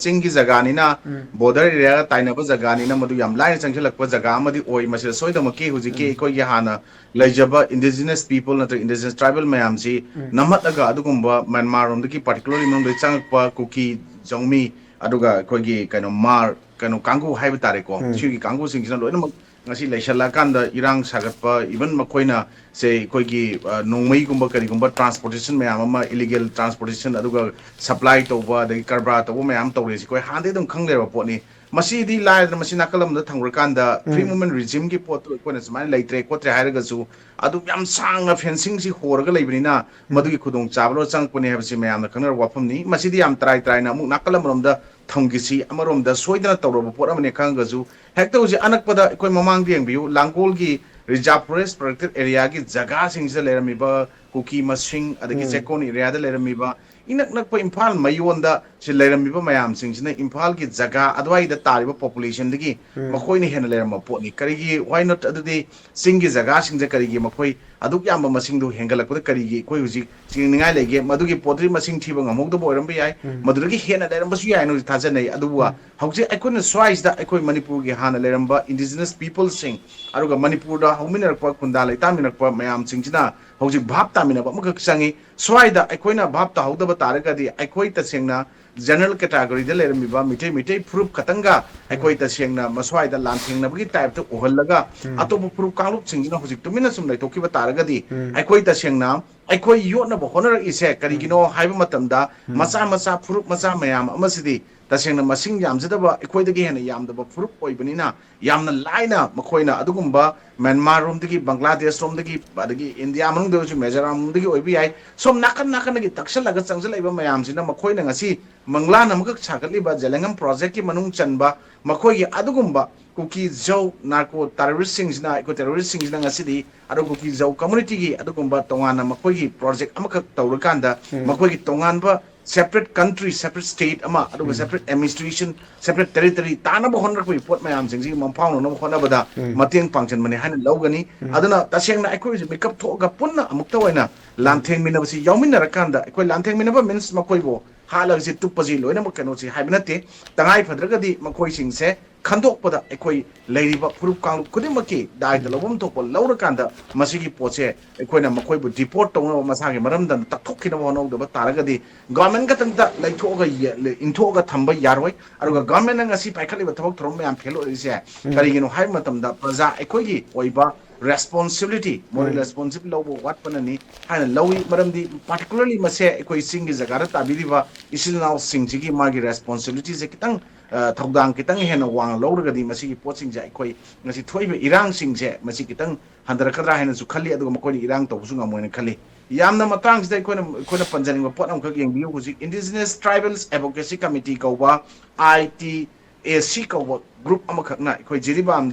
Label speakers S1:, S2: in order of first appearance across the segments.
S1: चिंगी जगानीना border area ताइनबो जगानीना मधु याम लाइन चंगलकपा जगा अमदि ओइ मसे सोइदमके हुजिके इकोइ हाना लैजबा indigenous people नत्र indigenous tribal mayamsi नमतगा अदुगुम्बा म्यांमार रोमदकी particularly मंगदे चंगपा कुकी जौमी अदुगा कोइगी कनो मार कनो कांगु हाइबा तारेको सिगी कांगु सिंगिना लोइनमक ngasi laisala kanda irang sagatpa even makoina say koigi nongmai gumba kari gumba transportation mayam ama illegal transportation aduga supply toba the karbra toba mayam tawre si koi hande dum khangle ba potni masi di lai masi nakalam da thangura kanda free movement regime ki pot ko na samai laitre ko tre hairaga su adu yam sang fencing si horga laibni na madu ki khudong chablo chang pune habsi mayam na khangna wafam ni masi di yam trai trai na mu nakalam rom da thongisi amarom da soidana tawro pot amane khanga ju hekta uji anakpada koi mamang diang biu langkol ki reserve forest protected area ki jaga singse leramiba kuki masing adagi chekon area da leramiba inak nak pa imphal mayonda si leramiba mayam singsina imphal ki jaga adwai da tariba population dagi makoi ni hena lerama potni karigi why not adudi singi jaga singje karigi makoi aduk yamba masing du hengalakpada karigi koi uji singningai lege madugi potri masing thiba ngamok da boiram bi yai maduragi hena leramba su yai no thajanai aduwa hauji aikon swice da aikoi manipur gi hana leramba indigenous people sing aruga manipur da hauminak khunda lai taminak mayam singchina hauji bhap tamina ba mukak sangi swaida aikoina bhap ta haudaba taragadi aikoi ta sengna general category da leramiba mitei proof katanga aikoi ta sengna maswaida lanthengna bagi type to ohallaga atobu proof kanglup singina hojik tumina sum lai tokiba taragadi aikoi ta sengna aikoi yotna ba honor ise karigino haiba matamda macha proof macha mayam amasidi tasengna masing yamjadaba ekhoidagi hena yamdaba furup oibanina yamna laina makoina adugumba Myanmar romdagi Bangladesh romdagi adagi India manungdagi Mizoram romdagi oibi ai som nakan gi taksalaga changjlaiba mayamsina makoina ngasi mangla namaka chagatliba Jelengam project ki manung chanba makoigi adugumba kuki jau narco terrorist singsna eco terrorist singsna ngasidi adu kuki jau community gi adugumba tongana makoigi project amaka tawrakanda makoigi tonganba separate country, separate state, separate administration, separate territory. Tana bohonra ko report mayam singsi mampang no bohona bada mating function mani han logani. Adana taseng na ako make up to ga punna amukta waina lantheng mina basi yaumin na rakanda. Ako lantheng mina ba means makoy bo halag si tupazi lo na makano si haibinate tangay padragadi makoy singse khandok pada ekoi leiriba furup kang kudimaki dai da lobum thokol laura kanda masigi poche ekoi na makoi bu deport tong masa ge maram dan takhokina wono da taragadi government ka tangta laithoga inthoga thamba yaroi aruga government nga si paikhali ba thok throm yam phelo ise karigino hai matam da praja ekoi gi oiba responsibility moral responsibility lobo wat panani hana lawi maram di particularly mase ekoi singi jagara tabiriba isilnaw singjigi magi responsibility je kitang thogdang kitang hena wang lawragadi masigi poching ja ikoi ngasi thoibe irang singje masi kitang handara kadra hena su khali adu makoi irang tawsu ngamoina khali yamna matang sida ikoi panjaring ba pot am khak yeng biu husi indigenous tribals advocacy committee kauba ITAC kauba group amakhakna ikoi jiribam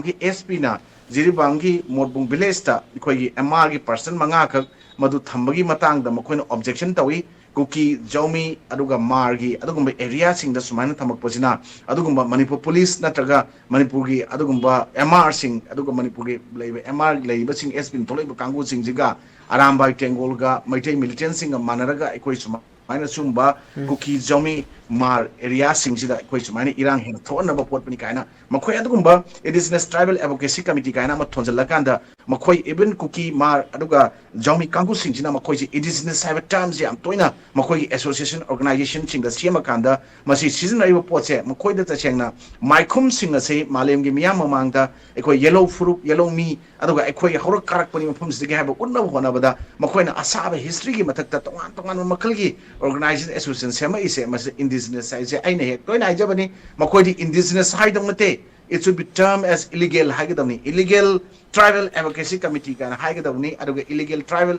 S1: ki SP na jiribam ki modbung village ta ikoi MR ki person manga khak madu thambagi matang da makoi objection tawi kuki jaumi aduga margi adugumba area sing da sumana thamak posina adugumba Manipur police natraga Manipur gi adugumba MR sing aduga Manipur gi leiba MR leiba sing SP tolaiba kangu sing jiga aramba tengol ga maitai militant sing manaraga ekoi suma maina sumba kuki jaumi mar area sing sida ekoi sumani irang hen thona ba pot pani kaina makhoi adugumba indigenous tribal advocacy committee kaina ma thonjala kanda makhoi even kuki mar aduga jaumi kangu sing sina makhoi ji indigenous cyber terms yam toina makhoi association organization sing da sema kanda masi season aiba potse makhoi da chengna maikhum sing ase malem gi miyam mamangda ekoi yellow fruit yellow me aduga ekoi horak karak pani mafum sigi haba unna hona bada makhoi na asaba history gi mathakta tongan makal gi organization association sema ise mas indigenous size aina he toina aijabani makhoi di indigenous haidong mate it should be termed as illegal haigadamni illegal tribal advocacy committee kana haigadamni aduga illegal tribal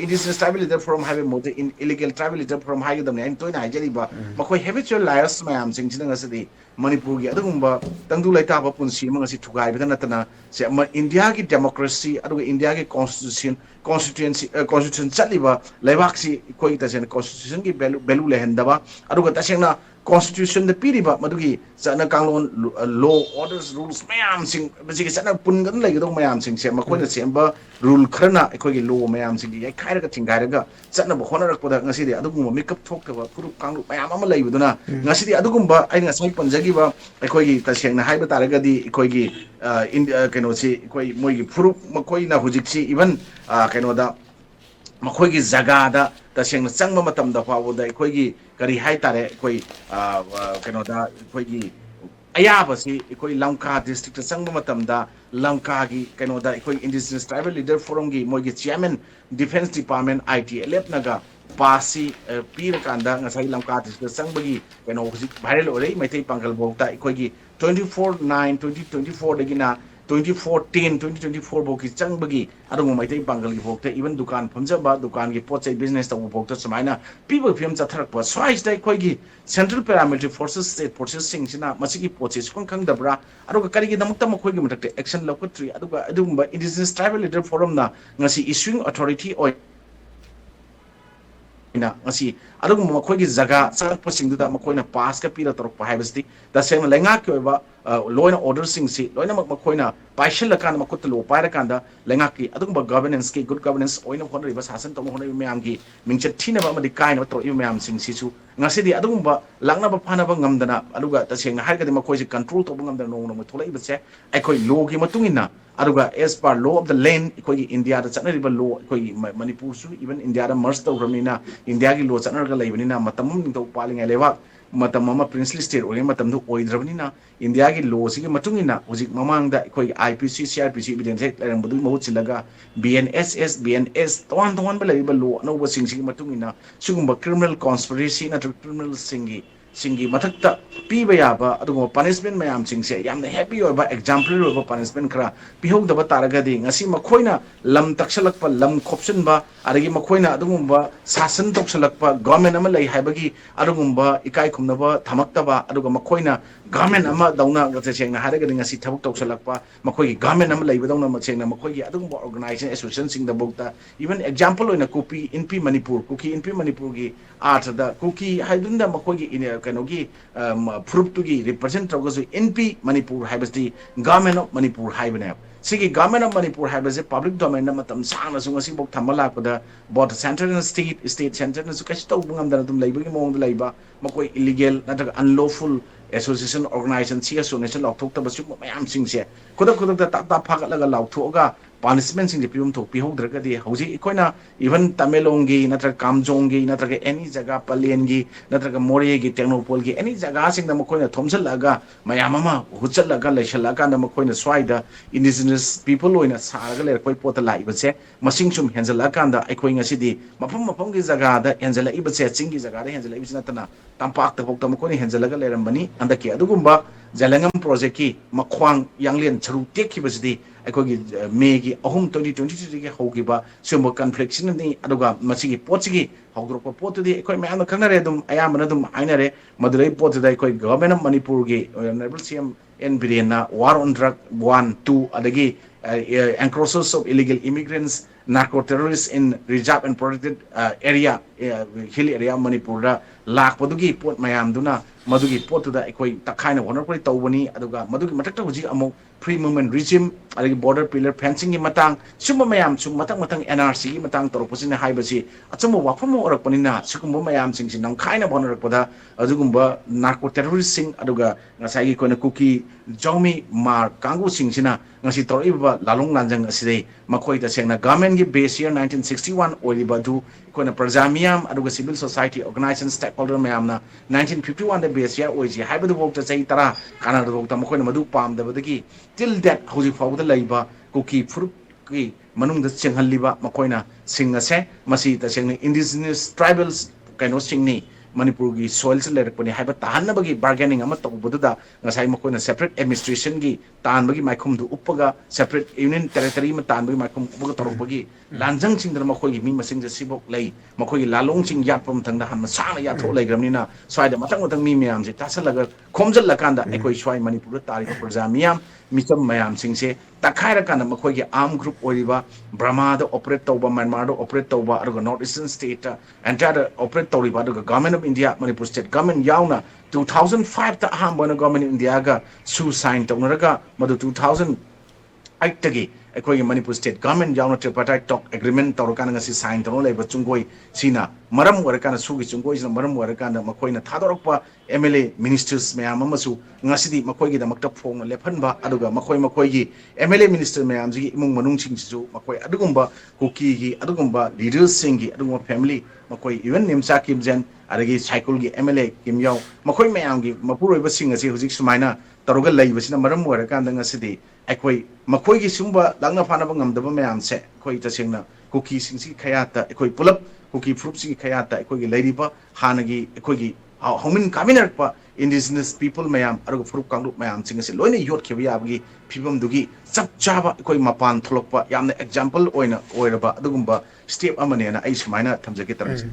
S1: indigenous tribal leader from have mode in illegal tribal leader from haigadamni and toina aijariba makhoi habitual liars mayam singchina ngasadi Manipur gi adugumba tangdu laita ba punsi mangasi thugai bidana tana se India ki democracy aduga India ki constitution chaliba laibak si koi ta sen constitution ki value lehendaba aduga tasengna constitution the piriba madugi chana kanglon law orders rules mayam sing basic chana pungan lai do mayam sing se makoina semba rule kharna ekoi law mayam sing yai khaira ga thingai ga chana ba khona rak poda ngasi de adugum makeup thok ta ba puru kanglu mayam ama lai buduna ngasi de adugum ba ai ngasai panjagi ba ekoi ta sengna haiba taraga di ekoi gi keno si ekoi moi gi puru makoi na hujik si even keno da makoi gi jaga da ta sengna changba matam da fawo da ekoi gi kari hai tare koi keno da koi gi ayaba si koi lamka district changba matam da lamka gi keno da koi indigenous tribal leader forum gi moi gi chairman defense department ITLF naga pasi pir kanda ngasai lamka district changba gi keno hujik viral ore maitai pangal bokta koi gi 24/9/2024 dagina 2014-2024 boki changbagi adungu maitai pangal gi bokta even dukan phunjaba dukan gi pochai business tabu bokta samaina people film chatharak pa swais dai khoi gi central paramilitary forces state forces sing sina masigi pochai sukang khang dabra aduga kari gi damakta makhoi gi matakte action lokutri aduga adumba indigenous tribal leader forum na ngasi issuing authority oi ina ngasi adugum makhoi gi jaga chakpasing duda makhoi na pass ka pira torok pa haibasti da sema lenga ki oiba law and order sing si loina makhoi na paishal kan makut lo paira kanda lenga ki adugum governance ki good governance oina honri ba sasan to honri mayam gi mingchet thina ba madi kai na to mayam sing si su ngasi di adugum ba langna ba phana ba ngamdana aduga ta seng har ga di makhoi ji control to ngamdana no no tholai ba se ai khoi law gi matungina aduga as per law of the land khoi India da chanari ba law khoi Manipur su even India da merge to ramina India gi law chanar ga laibani na matamum ning to palinga lewa matam mama princely state ori matam du oidrabani na India gi law si gi matungina hujik mamang da khoi IPC CRPC evidence lerang budu mahut silaga BNS ton ba laiba law no ba sing si matungina sugumba criminal conspiracy na criminal singi mathakta piba yaba adugo punishment mayam singse yamna happy oba exemplary oba punishment khara pihogdaba taragadi ngasi makhoina lam taksalakpa lam khopsinba aragi makhoina adugumba sasan toksalakpa government ama lai haibagi adugumba ikai khumnaba thamaktaba aduga makhoina government ama dauna gatesengna haragadi ngasi thabuk toksalakpa makhoigi government ama laiba dauna machengna makhoigi adugumba organization association sing da bokta even example oina kupi NP Manipur kuki NP Manipur gi art da kuki haidunda makhoigi kanogi proof to gi represent tawgasu NP Manipur haibasti government of Manipur haibane sigi government of Manipur haibase public domain na matam sang na sungasi bok thamala pada both center and state center na sukashi taw bungam da tum laiba gi mong laiba makoi illegal natak unlawful association organization CSO national lokthok ta basu mayam singse kodak da ta phagat laga lokthok punishment sing piyum thok pihogdra di hauji ikoina even Tamelong gi natra Kamjong gi natra any jaga Palen gi natra More gi Technopol gi any jaga sing da makoina thomsal laga mayam ama huchal laga laishal laga na makoina swaida indigenous people oina saraga le koi pot lai base masing chum henzal laga da ikoi ngasi di mapam gi jaga da henzal lai base ching gi jaga da henzal lai base natana tampak ta bokta makoina henzal laga le rambani andaki adugumba Jalangam project ki makhwang yanglian charu tek ki basdi akogi May 2023 gi hogiba sumbo confliction ni aduga masigi pochigi hogro pot di ekoi mayam kanare dum ayamana dum ainare madurai pot da ekoi government of Manipur gi honorable CM N Birena war on drug 1-2 adagi encroachers of illegal immigrants narco terrorists in reserve and protected area hill area Manipur da lak padugi pot mayam duna madugi pot da ekoi takhaina honor koi tawbani aduga madugi matakta huji amo free movement regime adagi border pillar fencing gi matang sumba mayam sum matang NRC gi matang toropusina haibasi achumba wafam orakpanina sukumba mayam sing sin nang khaina honorakpada adugumba narco terrorist sing aduga ngasai gi kona kuki jongmi mar kangu sing sina ngasi toriba lalong lanjang aside makoi ta sengna government gi base year 1961 oriba du kona prajamiam aduga civil society organization stakeholder mayamna 1951 da base year oiji haibadu bokta chai tara kana da bokta makoi na madu pam da badagi till that hoji fawda laiba kuki fruit ki manung da chenghaliba makoi na singase masi ta sengna indigenous tribals kaino singni Manipur gi soil se lerakpani haiba tahanna bagi bargaining ama tawbuda ngasai makoina separate administration gi tan bagi maikhum du uppaga separate union territory ma tan bagi maikhum uppaga torobagi lanjang singdra makoi gi mi masing je sibok lei makoi gi lalong sing yatpam thangda han masana ya tho leigramnina swaida matang mi miyam je tasalaga khomjal lakanda ekoi swai Manipur tari praja miyam micham mayam singse takhaira kana makoi gi arm group oriba Burma da operate tawba Myanmar da operate tawba aduga north eastern state entire operate tawriba aduga government of India Manipur state government yauna 2005 ta ahambana government of India ga su sign taunaraga madu 2008 tagi ꯑꯩꯈꯣꯏꯒꯤ Manipur state government ꯌꯥꯎꯅ ꯇ꯭ꯔꯤꯄꯥꯔꯇꯥꯏꯠ ꯇꯣꯛ agreement ꯇꯧꯔꯀꯥꯟꯗ ꯉꯁꯤ sign ꯇꯧꯔ ꯂꯩꯕ ꯆꯨꯡꯒꯣꯏ ꯁꯤꯅ ꯃꯔꯝ ꯑꯣꯏꯔꯀꯥꯟꯗ ꯁꯨꯒꯤ ꯆꯨꯡꯒꯣꯏꯁꯤꯅ ꯃꯔꯝ ꯑꯣꯏꯔꯀꯥꯟꯗ ꯃꯈꯣꯏꯅ ꯊꯥꯗꯣꯔꯛꯄ MLA ꯃꯤꯅꯤꯁꯇꯔꯁ ꯃꯌꯥꯝ ꯑꯃꯁꯨ ꯉꯁꯤꯗꯤ ꯃꯈꯣꯏꯒꯤꯗꯃꯛꯇ ꯐꯣꯡꯅ ꯂꯦꯞꯍꯟꯕ ꯑꯗꯨꯒ ꯃꯈꯣꯏꯒꯤ MLA ꯃꯤꯅꯤꯁꯇꯔ ꯃꯌꯥꯝꯁꯤꯒꯤ ꯏꯃꯨꯡ ꯃꯅꯨꯡꯁꯤꯡꯁꯤꯁꯨ ꯃꯈꯣꯏ ꯑꯗꯨꯒꯨꯝꯕ ꯀꯨꯀꯤꯒꯤ ꯑꯗꯨꯒꯨꯝꯕ ꯂꯤꯗꯔꯁꯤꯡꯒꯤ ꯑꯗꯨꯒꯨꯝꯕ ꯐꯦꯃꯤꯂꯤ ꯃꯈꯣꯏ ꯏꯚꯟ ꯅꯤꯝꯆꯥ ꯀꯤꯝꯖꯦꯟ ꯑꯗꯒꯤ ꯁꯥꯏꯀꯨꯜꯒꯤ MLA ꯀꯤꯝꯌꯥꯎ ꯃꯈꯣꯏ ꯃꯌꯥꯝꯒꯤ ꯃꯄꯨꯔꯣꯏꯕꯁꯤꯡ ꯑꯁꯤ ꯍꯧꯖꯤꯛ ꯁꯨꯃꯥꯏꯅ ꯇꯧꯔꯒ ꯂꯩꯕꯁꯤꯅ ꯃꯔꯝ ꯑꯣꯏꯔꯀꯥꯟꯗ ꯉꯁꯤꯗꯤ ꯑꯩꯈꯣꯏ ꯃꯈꯣꯏꯒꯤ ꯁꯨꯝꯕ ꯂꯥꯛꯅ ꯐꯥꯅꯕ ꯉꯝꯗꯕ ꯃꯌꯥꯝꯁꯦ ꯑꯩꯈꯣꯏ ꯇꯁꯦꯡꯅ ꯀꯨꯀꯤꯁꯤꯡꯁꯤ ꯈꯌꯥꯠꯇ ꯑꯩꯈꯣꯏ ꯄꯨꯂꯞ ꯀꯨꯀꯤ ꯐꯨꯔꯨꯞꯁꯤꯡꯒꯤ ꯈꯌꯥꯠꯇ ꯑꯩꯈꯣꯏꯒꯤ ꯂꯩꯔꯤꯕ ꯍꯥꯟꯅꯒꯤ ꯑꯩꯈꯣꯏꯒꯤ ꯍꯧꯃꯤꯟ ꯀꯥꯃꯤꯟꯅꯔꯛꯄ indigenous people mayam aruga furup kanglup mayam chingase loina yot kheba yabagi phibamdugi chap chaba ekoi mapan tholokpa yamna example oiraba adugumba step amane na ai sumaina thamjage tarase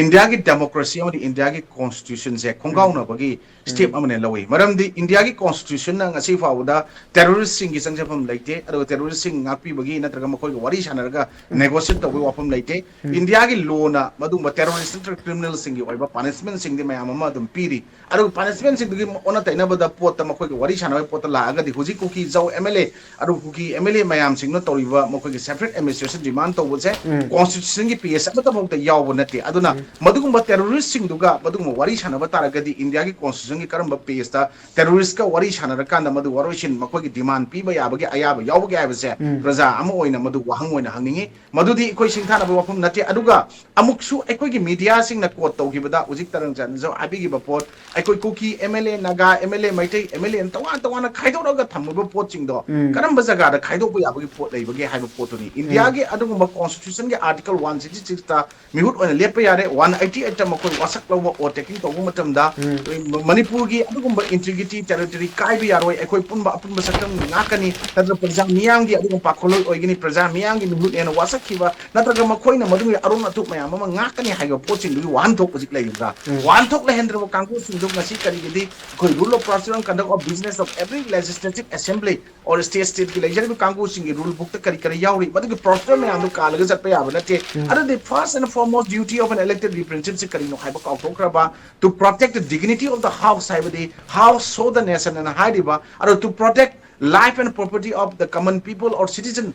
S1: India gi democracy amadi India gi constitution se khongauna bagi step amane lawi maramdi India gi constitution na ngasi fawda terrorist sing gi sangjapam leite adu terrorist sing ngapi bagi natraga makoi wari sanaraga negotiate tawi wafam leite India gi law na madumba terrorist criminal sing gi oiba punishment sing di mayam ama dum piri adu punishment sing gi ona taina bada pot makoi wari sanara pot la aga di huji kuki jau MLA adu kuki MLA mayam sing no toriba makoi separate administration demand to bose constitution gi PS amata bauta yaw nate aduna madugumba terrorist sing duga madugumba wari sanaba taragadi India gi constitution gi karamba PS ta terrorist ka wari sanara kanda madu waroishin makoi gi demand piba yabagi ayaba yawagi ayabase praja ama oina madu wahang oina hangningi madudi ekoi singthana ba wafum nate aduga amuksu ekoi gi media sing na quote tawgibada ujik tarang jan jo abigi ba pot ekoi kuki MLA naga MLA maitai MLA tawana khaidoraga thamba pot sing do karamba jaga da khaido bu yabagi pot leibagi haiba potuni India gi adugumba constitution gi article 166 ta mihut oina lepa yare 188 ta makoi wasak lawa or taking to gumatam da Manipur gi adugumba integrity territory kai bi yaroi ekoi punba apunba sakam ngakani tadra praja miyang gi adugum pakholoi oigini praja miyang gi mihut ena wasak khiba natraga makoi na madu arun atuk mayam ma ngakani haiba pot sing du wan thok ujik leibra wan thok le hendra ba kangku sing du ngasi kari gi koi rule of procedure conduct of business of every legislative assembly or state ki legislative kangku sing rule book ta kari kari yauri madu gi procedure me andu kalaga jatpa yaba nate adu the first and foremost duty of an elected representative kari no haiba kauthokraba to protect the dignity of the house haibadi house so the nation and haiba adu to protect life and property of the common people or citizen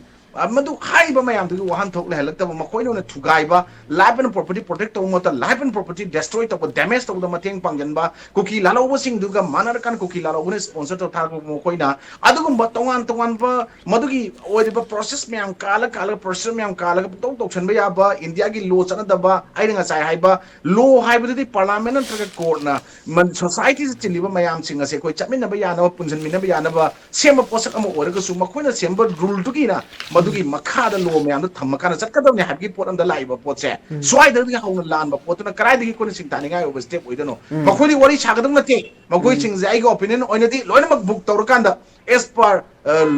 S1: madu haiba mayam du wahan thok le halak ta makoi no thugaiba life and property protect to mota life and property destroy to damage to the mateng pangjan ba kuki lalo sing du ga manar kan kuki lalo ne sponsor to thar makoi na adugum ba tongan ba madugi oiba process mayam kala process mayam kala to chan ba ya ba India gi law chana da ba ai nga sai haiba law haiba di parliament and court na man society se chiliba mayam sing ase koi chamin na ba ya na punjan min na ba ya na ba sema posak am orga su makoi na semba rule tu gi na dugi makhada lo me am tham makana chatkadam ne habgi pot am da laiba pot se swai da gi hauna lan ba pot na karai digi ko sing tani ngai over step oidano makhoni wari chagadam nate makoi sing zai go opinion oinati loina mak book tawrkanda as per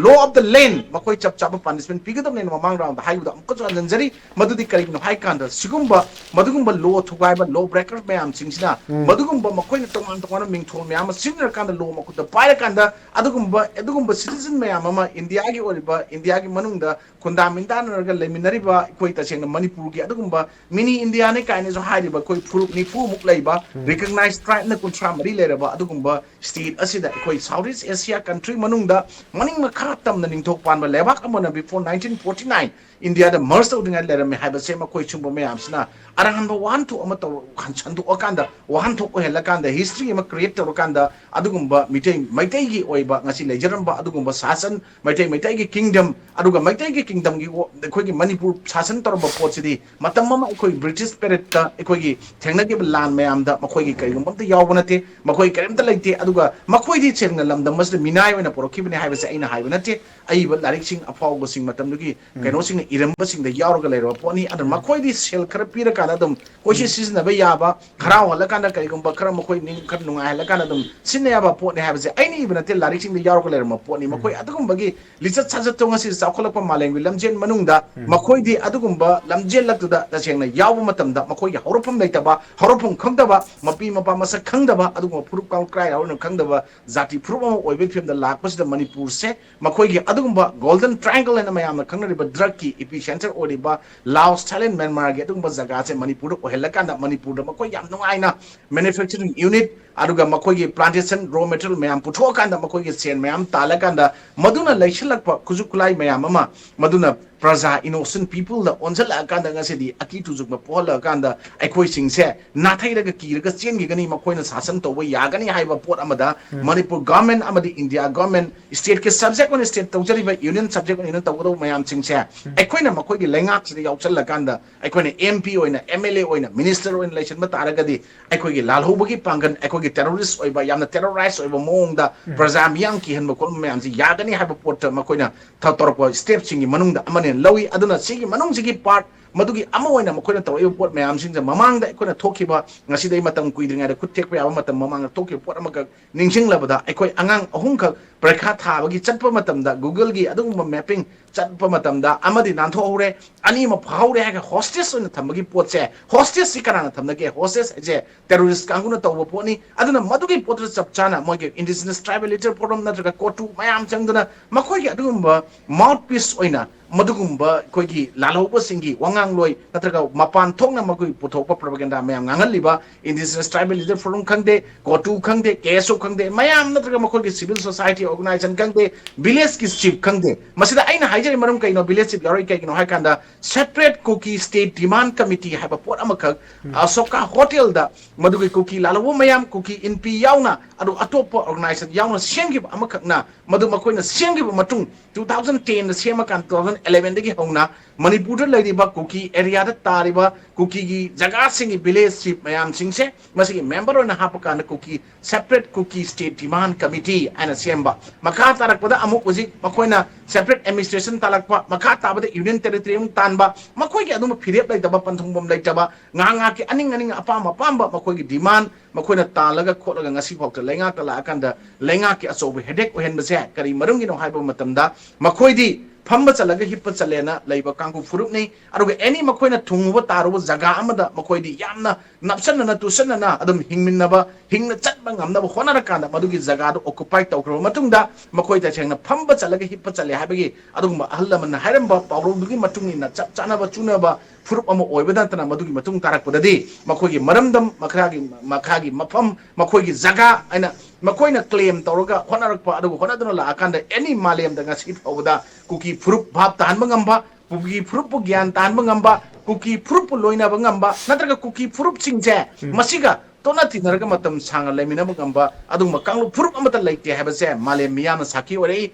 S1: law of the land makoi chap punishment pigadam ne mamang round high da amko chan janjari madudi kari no high kanda sigumba madugumba law thugai ba law breakers me am sing sina madugumba makoi na tongan ming thol me am senior kanda law makut da paira kanda adugumba citizen me am ma India gi oriba India gi manung da kunda mindan raga leminari ba koi ta seng Manipur gi adugumba mini India ne kai ne so hairi ba koi furup ni fu muk leiba recognized tribe na kuntra mari leraba adugumba state asida koi Southeast Asia country manung da maning makha tamna ningthok panba lebak amona before 1949 India da merged out ngai lera me haiba sema koi chungba me amsna arahan ba wan to ama to khanchan to akanda wan to ko helakanda history ama create to kanda adugumba maitai gi oiba ngasi lejaramba adugumba sasan maitai gi kingdom aduga maitai gi kingdom gi khoi gi Manipur sasan torba pot sidi matam ma khoi British period ta khoi gi thengna gi land me amda makhoi gi kai gum ta yawbana te makhoi karim ta leite aduga makhoi di chenga lamda mas minai oina porokibne haiba se aina haiba nate ai ba larik sing afau go sing matam dugi kaino sing iramba sing da yawra lero poni adar makhoi di sel khara pira kana dum koisi sizna ba yaba khara wala kana kai gum ba khara makhoi ning khar nunga hala kana dum sinna yaba poni haiba se aini ibna te larik sing da yawra lero ma poni makhoi adugum bagi lichat sajat to ngasi saukholak pa maleng lamjen manungda makhoi di adugum ba lamjen lak da sengna yawa matam da makhoi gi horofam leitaba horofam khangdaba mapi mapa masak khangdaba adugum furup kaung krai hauna khangdaba zati furup ma oibe phim da lakpas da Manipur se makhoi gi adugumba golden triangle na mayam na khangnariba drug ki epicenter oriba Laos Thailand Myanmar ge adugumba jaga se Manipur ohelakanda Manipur da makoi yam nungaina manufacturing unit aduga makoi ge plantation raw material mayam puthokanda makoi ge sen mayam talakanda maduna leishalakpa kujukulai mayam ama maduna praja innocent people da onjala kanda ngasidi aki tujukma pola kanda aikoi singse nathai daga kiraga chen gi gani makoi na sasan to bai yagani haiba pot amada Manipur government amadi India government state ke subject on state tawjari ba union subject on tawdo mayam singse aikoi na makoi gi lengak sidi yausal kanda aikoi na MP oina MLA oina minister oina election ma taragadi aikoi gi lalhobagi pangan aikoi gi terrorist oiba yamna terrorize oiba mongda praja miyang ki han makol mayam si yagani haiba pot makoi na thautorpo step singi manungda amane lawi aduna sigi manung sigi part madugi ama oina makoina tawi pot mayam singja mamangda aikoi na thokiba ngasi dai matam kuidringa da kutek pa matam mamang thoki pot amaka ningsing labada aikoi angang ahung kha parekha thabagi chatpa matam da Google gi adung mapping chatpa matam da amadi nantho hore ani ma phawre ha hostess oina thamagi pot se hostess si karana thamnage hostess je terrorist kanguna tawba poni aduna madugi pot chapchana moge indigenous tribal leader program na traga kotu mayam changduna makoi gi adum mouthpiece oina madugumba koigi lalhoba singi wangang loi natraga mapan thongna magui puthokpa propaganda mayam ngangal indigenous tribal leader forum khangde kotu khangde keso khangde mayam natraga makoigi civil society organization khangde village ki chief khangde masida aina haijari marum kaino village chief yaroi kaino haikanda separate cookie state demand committee haba pot amakak asoka hotel da madugi cookie lalhoba mayam cookie np yauna adu atopa organization yauna semgi amakak na madu makoina semgi matung 2010 semakan 2011 dagi hongna Manipur laidiba cookie area da tariba cookie gi jaga singi village chief mayam singse masigi member ona hapaka na cookie separate cookie state demand committee ana semba makha tarakpada amuk uji makoina separate administration talakpa makha tabada union territory mung tanba makoi gi aduma phirep laitaba panthungbom laitaba nganga ki aning apama pamba makoi gi demand makoina talaga kholaga ngasi phokta lenga tala akanda lenga ki asobe headache ohen base kari marum gi no haiba matamda makoi di Pamba chalaga hippa chalena laiba kangku furuk nei aruga any makoina thungba taruba jaga amada makoidi yamna napsanna na tusanna na adum hingminnaba hingna chatba ngamnaba honara kanda madugi jaga do occupy tawkro matungda makoida chengna pamba chalaga hippa chale habagi adugma ahallaman hairamba pawrugi matungi na chap chanaba chunaba furup ama oibadantana madugi matung tarakpadadi makoigi maramdam makhagi mafam makoigi jaga aina makoina claim tawraga honarakpa aduga honaduna la akanda any malem da ngasi fawda kuki furup bhab tan mangamba kuki furup gyan tan mangamba kuki furup loina bangamba natraga kuki furup singje masiga tona tinaraga matam sanga lemina mangamba adung makanglu furup amata laite habase malem miyam saki ore